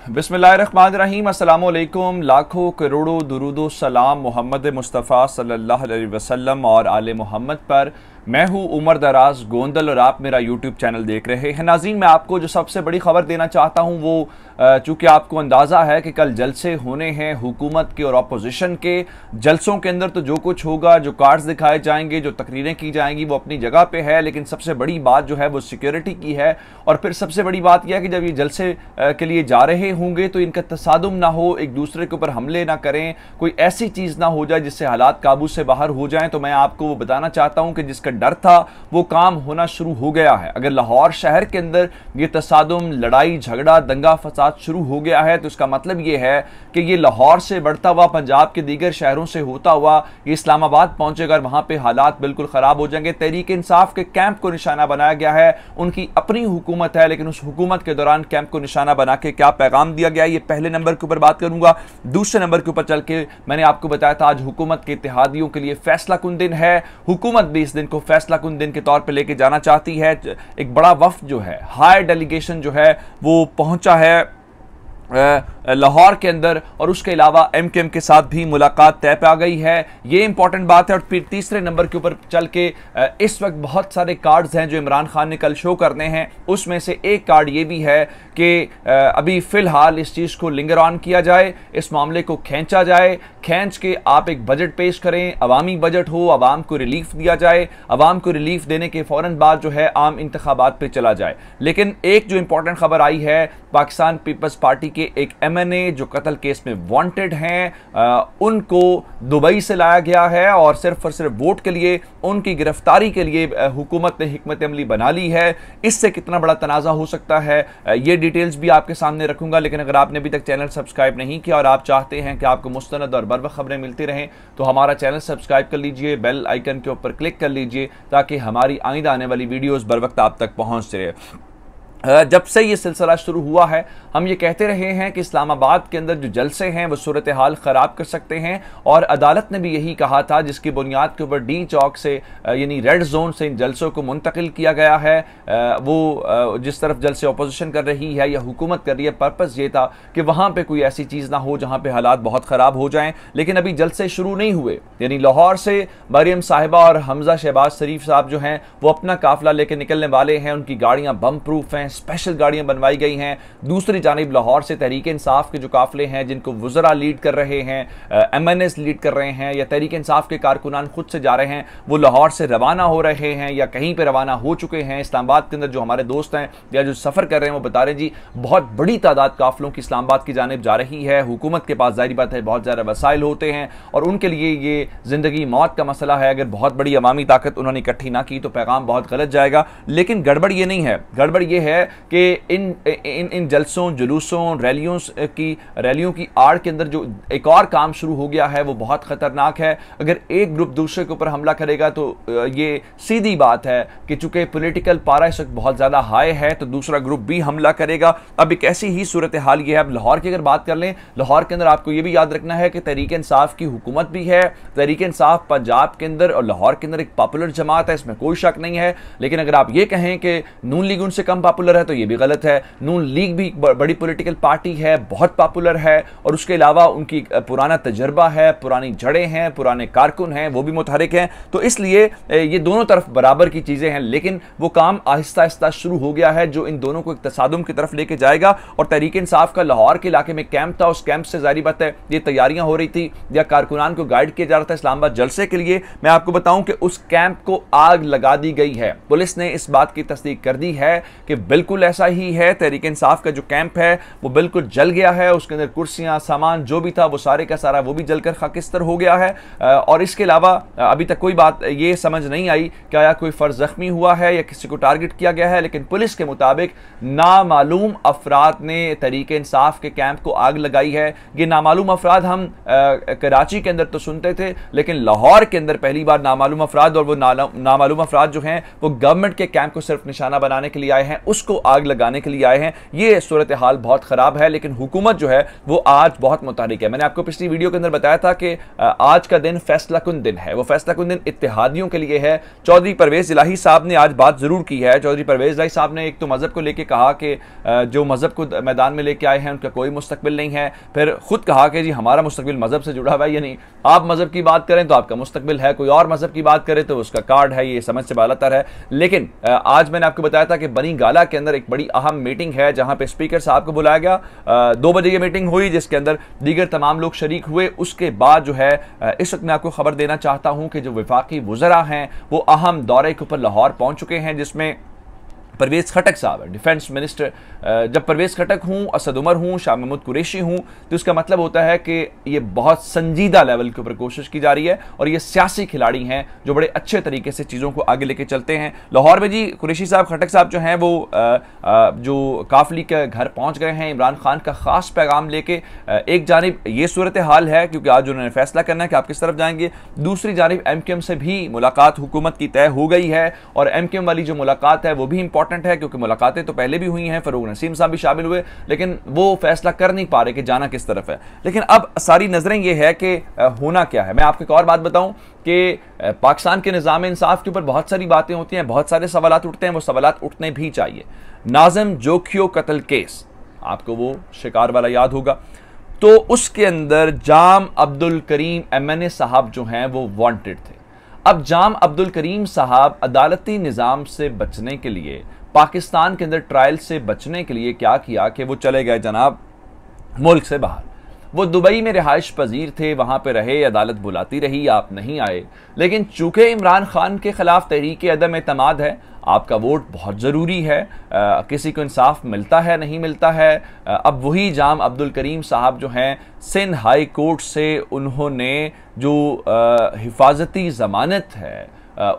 बिस्मिल्लाहिर्रहमानिर्रहीम, अस्सलामुअलैकुम। लाखों करोड़ों दुरूदो सलाम मोहम्मद मुस्तफ़ा सल्लल्लाहु अलैहि वसल्लम और आले मोहम्मद पर। मैं हूं उमर दराज गोंदल और आप मेरा यूट्यूब चैनल देख रहे हैं। नाज़रीन, मैं आपको जो सबसे बड़ी खबर देना चाहता हूं वो चूंकि आपको अंदाज़ा है कि कल जलसे होने हैं हुकूमत के और अपोजिशन के। जलसों के अंदर तो जो कुछ होगा, जो कार्ड्स दिखाए जाएंगे, जो तकरीरें की जाएंगी, वो अपनी जगह पे है, लेकिन सबसे बड़ी बात जो है वो सिक्योरिटी की है। और फिर सबसे बड़ी बात यह है कि जब ये जलसे के लिए जा रहे होंगे तो इनका तसादुम ना हो, एक दूसरे के ऊपर हमले ना करें, कोई ऐसी चीज़ ना हो जाए जिससे हालात काबू से बाहर हो जाएं। तो मैं आपको वो बताना चाहता हूं कि जिसका डर था वो काम होना शुरू हो गया है। अगर लाहौर शहर के अंदर ये तसादुम, लड़ाई झगड़ा, दंगा फसाद शुरू हो गया है तो इसका मतलब ये है कि ये लाहौर से बढ़ता हुआ पंजाब के दीगर शहरों से होता हुआ ये इस्लामाबाद पहुंचेगा और वहां पे हालात बिल्कुल खराब हो जाएंगे। तहरीक इंसाफ के कैंप को निशाना बनाया गया है। उनकी अपनी हुकूमत है, लेकिन उस हुकूमत के दौरान कैंप को निशाना बना के क्या पैगाम दिया गया है, ये पहले नंबर के ऊपर बात करूंगा। दूसरे नंबर के ऊपर चल के मैंने आपको बताया था आज हुकूमत के इत्तेहादियों के लिए फैसला कुन दिन है। हुकूमत भी इस दिन को फैसला कुन दिन के तौर पर लेके जाना चाहती है। एक बड़ा वफ्द जो है, हाई डेलीगेशन जो है वो पहुंचा है लाहौर के अंदर, और उसके अलावा एमकेएम के साथ भी मुलाकात तय पे आ गई है। ये इंपॉर्टेंट बात है। और फिर तीसरे नंबर के ऊपर चल के इस वक्त बहुत सारे कार्ड्स हैं जो इमरान खान ने कल शो करने हैं। उसमें से एक कार्ड ये भी है कि अभी फिलहाल इस चीज़ को लिंगर ऑन किया जाए, इस मामले को खींचा जाए, खींच के आप एक बजट पेश करें, अवामी बजट हो, अवाम को रिलीफ दिया जाए, अवाम को रिलीफ देने के फ़ौरन बाद जो है आम इंतखाबात पे चला जाए। लेकिन एक जो इंपॉर्टेंट खबर आई है, पाकिस्तान पीपल्स पार्टी के एक एमएनए जो कत्ल केस में वांटेड हैं, उनको दुबई से लाया गया है और सिर्फ वोट के लिए, उनकी गिरफ्तारी के लिए हुकूमत ने हिकमत अमली बना ली है। इससे कितना बड़ा तनाज़ा हो सकता है ये डिटेल्स भी आपके सामने रखूंगा। लेकिन अगर आपने अभी तक चैनल सब्सक्राइब नहीं किया और आप चाहते हैं कि आपको मुस्तनद और बरवक्त खबरें मिलती रहें तो हमारा चैनल सब्सक्राइब कर लीजिए, बेल आइकन के ऊपर क्लिक कर लीजिए ताकि हमारी आइंदा आने वाली वीडियोस बर वक्त आप तक पहुंचते रहे। जब से ये सिलसिला शुरू हुआ है हम ये कहते रहे हैं कि इस्लामाबाद के अंदर जो जलसे हैं वो सूरत हाल ख़राब कर सकते हैं, और अदालत ने भी यही कहा था, जिसकी बुनियाद के ऊपर डी चौक से यानी रेड जोन से इन जलसों को मुंतकिल किया गया है। वो जिस तरफ जलसे अपोजिशन कर रही है या हुकूमत कर रही है, पर्पस ये था कि वहाँ पर कोई ऐसी चीज़ ना हो जहाँ पर हालात बहुत ख़राब हो जाएँ। लेकिन अभी जलसे शुरू नहीं हुए, यानी लाहौर से मरियम साहिबा और हमजा शहबाज शरीफ साहब जो हैं वो अपना काफिला लेकर निकलने वाले हैं। उनकी गाड़ियाँ बम प्रूफ हैं, स्पेशल गाड़ियां बनवाई गई हैं। दूसरी जानिब लाहौर से तहरीक इंसाफ के जो काफिले हैं जिनको वज़रा लीड कर रहे हैं, एमएनएस लीड कर रहे हैं, या तहरीक इंसाफ के कारकुनान खुद से जा रहे हैं, वो लाहौर से रवाना हो रहे हैं या कहीं पर रवाना हो चुके हैं। इस्लामाबाद के अंदर जो हमारे दोस्त हैं या जो सफ़र कर रहे हैं वो बता रहे हैं जी बहुत बड़ी तादाद काफिलों की इस्लामाबाद की जानिब जा रही है। हुकूमत के पास ज़ाहिर बात है बहुत ज़्यादा वसाइल होते हैं और उनके लिए ये ज़िंदगी मौत का मसला है। अगर बहुत बड़ी अवामी ताकत उन्होंने इकट्ठी ना की तो पैगाम बहुत गलत जाएगा। लेकिन गड़बड़ ये नहीं है, गड़बड़ ये है कि इन जलसों, जुलूसों, रैलियों की आड़ के अंदर जो एक और काम शुरू हो गया है वो बहुत खतरनाक है। अगर एक ग्रुप दूसरे के ऊपर हमला करेगा तो ये सीधी बात है कि चूंकि पॉलिटिकल पारा इस वक्त बहुत ज्यादा हाई है तो दूसरा ग्रुप भी हमला करेगा। अब एक ऐसी ही सूरत हाल ये है। अब लाहौर की अगर बात कर लें, लाहौर के अंदर आपको ये भी याद रखना है कि तहरीक इंसाफ की हुकूमत भी है। तहरीक इंसाफ पंजाब के अंदर और लाहौर के अंदर एक पॉपुलर जमात है, इसमें कोई शक नहीं है। लेकिन अगर आप ये कहें कि नून लीग उनसे कम पॉपुलर है तो ये भी गलत है। नून लीग भी बड़ी पॉलिटिकल पार्टी है, बहुत पॉपुलर है, और उसके अलावा उनकी पुराना तजर्बा है, पुरानी जड़ें हैं, पुराने कारकुन हैं, वो भी मुतहरिक हैं। तो इसलिए ये दोनों तरफ बराबर की चीजें हैं। लेकिन वो काम आहिस्ता आहिस्ता शुरू हो गया है जो इन दोनों को एक तसादुम की तरफ लेके जाएगा। और तहरीक इंसाफ का लाहौर के इलाके में कैंप था, उस कैंप से जारी बात है ये तैयारियां हो रही थी या कारकुनान को गाइड किया जा रहा था इस्लामाबाद जलसे के लिए। मैं आपको बताऊं कि उस कैंप को आग लगा दी गई है। पुलिस ने इस बात की तस्दीक कर दी है कि बिल्कुल ऐसा ही है। तहरीक इंसाफ का जो कैंप है वो बिल्कुल जल गया है, उसके अंदर कुर्सियां, सामान जो भी था वो सारे का सारा वो भी जलकर खाकिस्तर हो गया है। और इसके अलावा अभी तक कोई बात ये समझ नहीं आई कि आया कोई फर्ज जख्मी हुआ है या किसी को टारगेट किया गया है। लेकिन पुलिस के मुताबिक नामालूम अफराद ने तहरीक इंसाफ के कैंप को आग लगाई है। ये नामालूम अफराद हम कराची के अंदर तो सुनते थे, लेकिन लाहौर के अंदर पहली बार नामालूम अफराद, और वो नामालूम अफराद जो हैं वो गवर्नमेंट के कैंप को सिर्फ निशाना बनाने के लिए आए हैं, उस उसको आग लगाने के लिए आए हैं। ये सूरत हाल बहुत ख़राब है, लेकिन हुकूमत जो है वो आज बहुत मुतहरिक है। मैंने आपको पिछली वीडियो के अंदर बताया था कि आज का दिन फैसला कुन दिन है। वो फैसला कुन दिन इत्तेहादियों के लिए है। चौधरी परवेज़ इलाही साहब ने आज बात ज़रूर की है। चौधरी परवेज़ इलाही साहब ने एक तो मज़हब को लेकर कहा कि जो मज़हब को मैदान में लेके आए हैं उनका कोई मुस्तकबिल नहीं है, फिर खुद कहा कि जी हमारा मुस्तकबिल मज़हब से जुड़ा हुआ है, यानी आप मज़हब की बात करें तो आपका मुस्तकबिल है, कोई और मज़हब की बात करे तो उसका कार्ड है। ये समझ से बालातर है। लेकिन आज मैंने आपको बताया था कि बनी गाला के अंदर एक बड़ी अहम मीटिंग है जहां पे स्पीकर साहब को बुलाया गया। 2 बजे ये मीटिंग हुई जिसके अंदर दीगर तमाम लोग शरीक हुए। उसके बाद जो है इस वक्त मैं आपको खबर देना चाहता हूं कि जो वफाकी वज़रा हैं वो अहम दौरे के ऊपर लाहौर पहुंच चुके हैं, जिसमें परवेज़ खटक साहब डिफेंस मिनिस्टर। जब परवेज़ खटक हूँ, असद उमर हूँ, शाह महमूद कुरैशी हूँ, तो इसका मतलब होता है कि ये बहुत संजीदा लेवल के ऊपर कोशिश की जा रही है और ये सियासी खिलाड़ी हैं जो बड़े अच्छे तरीके से चीज़ों को आगे लेके चलते हैं। लाहौर में जी कुरैशी साहब, खटक साहब जो हैं वो जो काफली के घर पहुँच गए हैं इमरान खान का ख़ास पैगाम लेके। एक जानिब ये सूरत हाल है क्योंकि आज उन्होंने फैसला करना है कि आप किस तरफ जाएंगे। दूसरी जानिब MQM से भी मुलाकात हुकूमत की तय हो गई है और MQM वाली जो मुलाकात है वो भी इंपॉर्टेंट है क्योंकि मुलाकातें तो पहले भी हुई हैं, फरूक नसीम साहब भी शामिल हुए, लेकिन वो फैसला कर नहीं पा रहे कि जाना किस तरफ है। लेकिन अब सारी नजरें ये है कि होना क्या है। मैं आपको एक और बात बताऊं कि पाकिस्तान के निज़ाम इंसाफ के ऊपर बहुत सारी बातें होती हैं, बहुत सारे सवालात उठते हैं, वो सवालात उठने भी चाहिए। नाज़िम जोखियो कत्ल केस, आपको वो शिकार वाला याद होगा, तो उसके अंदर जाम अब्दुल करीम MNA साहब जो हैं वो वांटेड थे। अब जाम अब्दुल करीम साहब अदालती निज़ाम से बचने के लिए, पाकिस्तान के अंदर ट्रायल से बचने के लिए क्या किया कि वो चले गए जनाब मुल्क से बाहर। वो दुबई में रिहाइश पजीर थे, वहाँ पे रहे, अदालत बुलाती रही, आप नहीं आए। लेकिन चूंकि इमरान खान के खिलाफ तहरीक अदम एतमाद है, आपका वोट बहुत ज़रूरी है, किसी को इंसाफ मिलता है नहीं मिलता है। अब वही जाम अब्दुल करीम साहब जो हैं सिंध हाई कोर्ट से उन्होंने जो हिफाजती ज़मानत है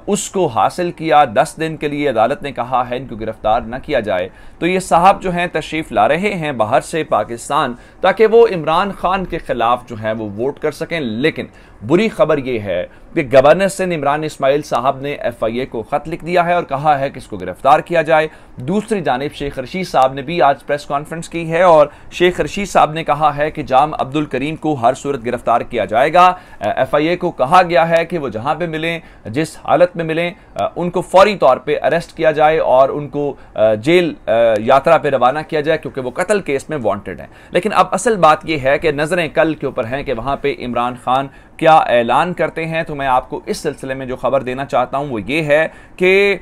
उसको हासिल किया। 10 दिन के लिए अदालत ने कहा है इनको गिरफ्तार न किया जाए। तो ये साहब जो हैं तशरीफ़ ला रहे हैं बाहर से पाकिस्तान ताकि वो इमरान खान के ख़िलाफ़ जो है वो वोट कर सकें। लेकिन बुरी खबर ये है कि गवर्नर सिंध इमरान इस्माइल साहब ने FIA को ख़त लिख दिया है और कहा है कि इसको गिरफ्तार किया जाए। दूसरी जानिब शेख रशीद साहब ने भी आज प्रेस कॉन्फ्रेंस की है और शेख रशीद साहब ने कहा है कि जाम अब्दुल करीम को हर सूरत गिरफ्तार किया जाएगा। FIA को कहा गया है कि वो जहाँ पे मिलें, जिस हालत में मिलें, उनको फौरी तौर पे अरेस्ट किया जाए और उनको जेल यात्रा पे रवाना किया जाए क्योंकि वो कत्ल केस में वांटेड हैं। लेकिन अब असल बात यह है कि नज़रें कल के ऊपर हैं कि वहाँ पे इमरान खान क्या ऐलान करते हैं। तो मैं आपको इस सिलसिले में जो खबर देना चाहता हूँ वो ये है कि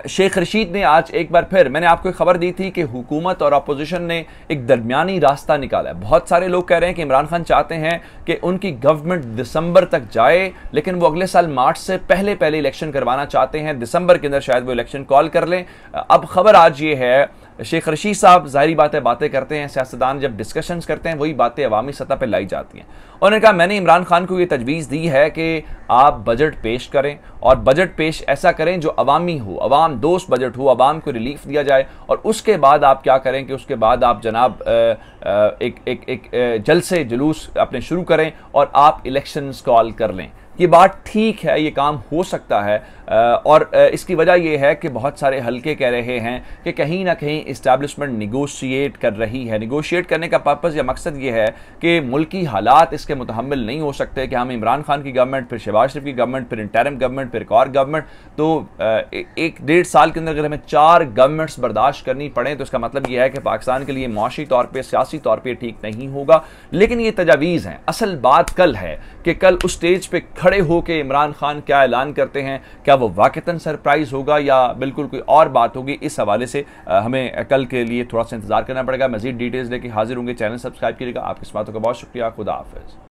शेख रशीद ने आज एक बार फिर, मैंने आपको एक खबर दी थी कि हुकूमत और अपोजिशन ने एक दरमियानी रास्ता निकाला है। बहुत सारे लोग कह रहे हैं कि इमरान खान चाहते हैं कि उनकी गवर्नमेंट दिसंबर तक जाए, लेकिन वो अगले साल मार्च से पहले पहले इलेक्शन करवाना चाहते हैं। दिसंबर के अंदर शायद वो इलेक्शन कॉल कर लें। अब खबर आज ये है, शेख रशीद साहब जाहिर बात है बातें करते हैं, सियासतदान जब डिस्कशंस करते हैं वही बातें अवामी सतह पर लाई जाती हैं। उन्होंने कहा मैंने इमरान खान को ये तजवीज़ दी है कि आप बजट पेश करें और बजट पेश ऐसा करें जो अवामी हो, अवाम दोस्त बजट हो, अवाम को रिलीफ दिया जाए। और उसके बाद आप क्या करें कि उसके बाद आप जनाब एक जलसे जुलूस अपने शुरू करें और आप इलेक्शंस कॉल कर लें। ये बात ठीक है, ये काम हो सकता है और इसकी वजह यह है कि बहुत सारे हल्के कह रहे हैं कि कहीं ना कहीं इस्टेब्लिशमेंट निगोशिएट कर रही है। निगोशिएट करने का पर्पज़ या मकसद ये है कि मुल्की हालात इसके मुतहम्मिल नहीं हो सकते कि हम इमरान खान की गवर्नमेंट, फिर शहबाज शरीफ की गवर्नमेंट, फिर इंटरिम गवर्नमेंट, फिर एक और गवर्नमेंट, तो 1-1.5 साल के अंदर अगर हमें 4 गवर्नमेंट्स बर्दाश्त करनी पड़े तो इसका मतलब यह है कि पाकिस्तान के लिए मुआशी तौर पर, सियासी तौर पर ठीक नहीं होगा। लेकिन ये तजावीज़ हैं। असल बात कल है कि कल उस स्टेज पर खड़े होकर इमरान खान क्या ऐलान करते हैं, क्या वो वाकईतन सरप्राइज होगा या बिल्कुल कोई और बात होगी। इस हवाले से हमें कल के लिए थोड़ा सा इंतजार करना पड़ेगा। मजीद डिटेल्स लेके हाजिर होंगे। चैनल सब्सक्राइब कीजिएगा। आपकी इस बातों का बहुत शुक्रिया। खुदा हाफिज़।